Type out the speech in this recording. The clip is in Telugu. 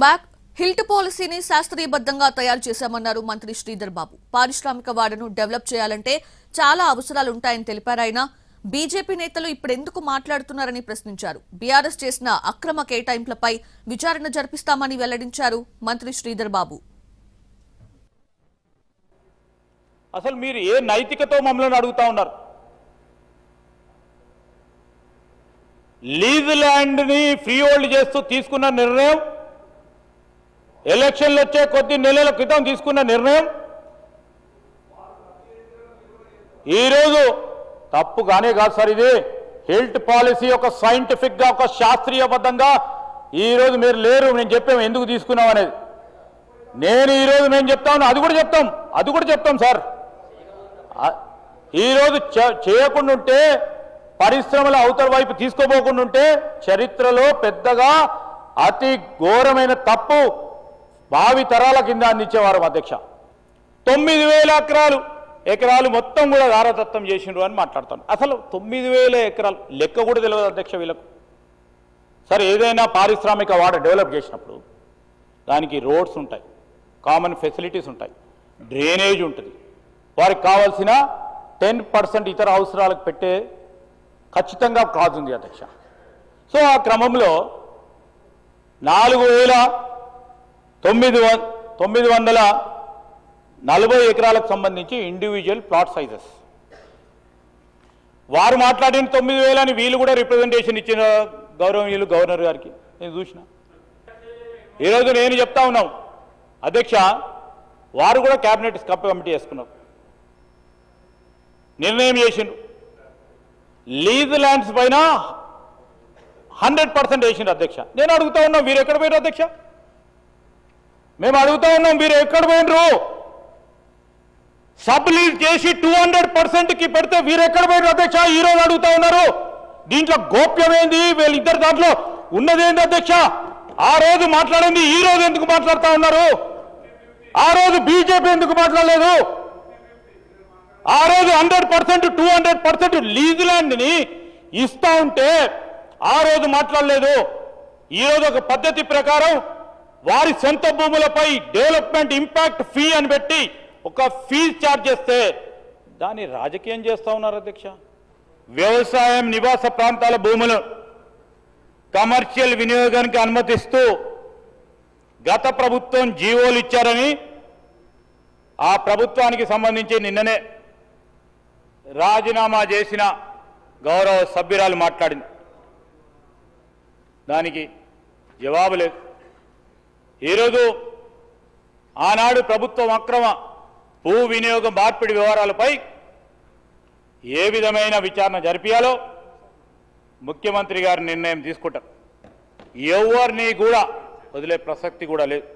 బ్యాక్ హిల్ట్ పాలసీని శాస్త్రీయబద్ధంగా తయారు చేశామన్నారు మంత్రి శ్రీధర్ బాబు. పారిశ్రామిక వాడను డెవలప్ చేయాలంటే చాలా అవసరాలు ఉంటాయని తెలిపారు. ఆయన బీజేపీ నేతలు ఇప్పుడెందుకు మాట్లాడుతున్నారని ప్రశ్నించారు. బీఆర్ఎస్ చేసిన అక్రమ కేటాయింపులపై విచారణ జరిపిస్తామని వెల్లడించారు మంత్రి శ్రీధర్ బాబు. అసలు మీరు ఏ నైతికతో మమ్మల్ని అడుగుతా ఉన్నారు? లీజ్ ల్యాండ్ని ఫ్రీ హోల్డ్ చేస్తూ తీసుకున్న నిర్ణయం, ఎలక్షన్లు వచ్చే కొద్ది నెలల క్రితం తీసుకున్న నిర్ణయం ఈరోజు తప్పుగానే కాదు సార్. ఇది హిల్ట్ పాలసీ ఒక సైంటిఫిక్గా, ఒక శాస్త్రీయబద్ధంగా ఈరోజు మీరు లేరు. నేను చెప్పాము ఎందుకు తీసుకున్నాం అనేది. నేను ఈరోజు మేము చెప్తాను, అది కూడా చెప్తాం సార్. ఈరోజు చేయకుండా ఉంటే, పరిశ్రమల అవతల వైపు తీసుకోబోకుండా ఉంటే చరిత్రలో పెద్దగా అతి ఘోరమైన తప్పు భావి తరాల కింద అందించేవారు అధ్యక్ష. 9,000 ఎకరాలు మొత్తం కూడా దారదత్తం చేసిండ్రు అని మాట్లాడతాను. అసలు 9,000 ఎకరాలు లెక్క కూడా తెలియదు అధ్యక్ష వీళ్ళకు. సరే, ఏదైనా పారిశ్రామిక వాడ డెవలప్ చేసినప్పుడు దానికి రోడ్స్ ఉంటాయి, కామన్ ఫెసిలిటీస్ ఉంటాయి, డ్రైనేజ్ ఉంటుంది, వారికి కావాల్సిన 10% ఇతర అవసరాలకు పెట్టే ఖచ్చితంగా కాజ్ ఉంది అధ్యక్ష. సో ఆ క్రమంలో 4,940 ఎకరాలకు సంబంధించి ఇండివిజువల్ ప్లాట్ సైజెస్ వారు మాట్లాడిన 9,000 అని వీళ్ళు కూడా రిప్రజెంటేషన్ ఇచ్చిన గౌరవనీయులు గవర్నర్ గారికి నేను చూసిన. ఈరోజు నేను చెప్తా ఉన్నాం అధ్యక్ష, వారు కూడా క్యాబినెట్ కమిటీ వేసుకున్నారు, నిర్ణయం చేసిండ్రు. లీజ్ ల్యాండ్స్ పైన 100% వేసిండ్రు అధ్యక్ష. నేను అడుగుతా ఉన్నాం, వీరు ఎక్కడ పోయినారు అధ్యక్ష? మేము అడుగుతా ఉన్నాం, వీరు ఎక్కడ పోయినరు? సబ్ లీజ్ చేసి 200%కి పెడితే వీరు ఎక్కడ పోయినారు అధ్యక్ష? ఈరోజు అడుగుతా ఉన్నారు. దీంట్లో గోప్యమైంది, వీళ్ళిద్దరు దాంట్లో ఉన్నదేంటి అధ్యక్ష? ఆ రోజు మాట్లాడింది ఈ రోజు ఎందుకు మాట్లాడుతూ ఉన్నారు? ఆ రోజు బీజేపీ ఎందుకు మాట్లాడలేదు? ఆ రోజు 100% 200% లీజ్ ల్యాండ్ని ఇస్తా ఉంటే ఆ రోజు మాట్లాడలేదు. ఈరోజు ఒక పద్ధతి ప్రకారం వారి సొంత భూములపై డెవలప్మెంట్ ఇంపాక్ట్ ఫీ అని పెట్టి ఒక ఫీజు ఛార్జ్ చేస్తే దాన్ని రాజకీయం చేస్తూ ఉన్నారు అధ్యక్ష. వ్యవసాయం, నివాస ప్రాంతాల భూములు కమర్షియల్ వినియోగానికి అనుమతిస్తూ గత ప్రభుత్వం జీవోలు ఇచ్చారని ఆ ప్రభుత్వానికి సంబంధించి నిన్ననే రాజీనామా చేసిన గౌరవ సభ్యురాలు మాట్లాడింది. దానికి జవాబు లేదు. ఈరోజు ఆనాడు ప్రభుత్వం అక్రమ భూ వినియోగ మార్పిడి వ్యవహారాలపై ఏ విధమైన విచారణ జరిపించాలో ముఖ్యమంత్రి గారు నిర్ణయం తీసుకుంటారు. ఎవరిని కూడా వదిలే ప్రసక్తి కూడా లేదు.